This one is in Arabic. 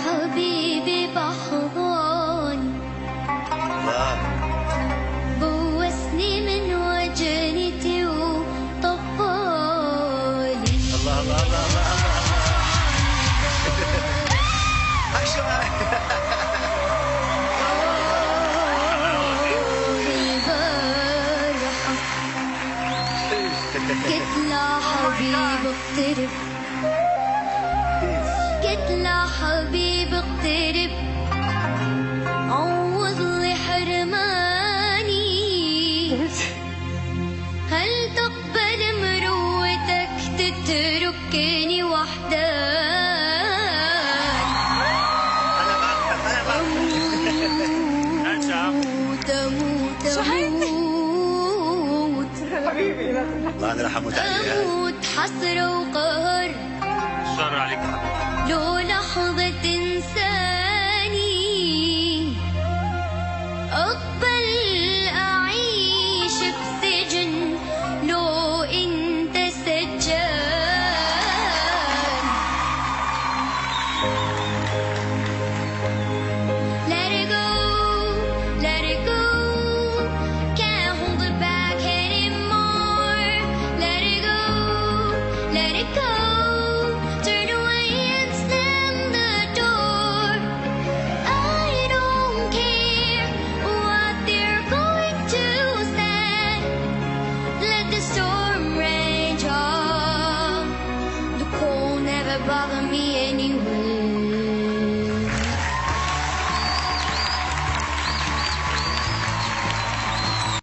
حبيبي بحضاني بوسني من وجنتي وطبالي. الله الله الله الله قلت له حبيبي اقترب، قلت له حبيبي اقترب، عوض لي حرماني. هل تقبل مروتك تتركني وحداني؟ اموت اموت اموت حبيبي الله انا راح اموت عليها. اموت حسرة وقهر الشر عليك يا حبيبي. لو لحظة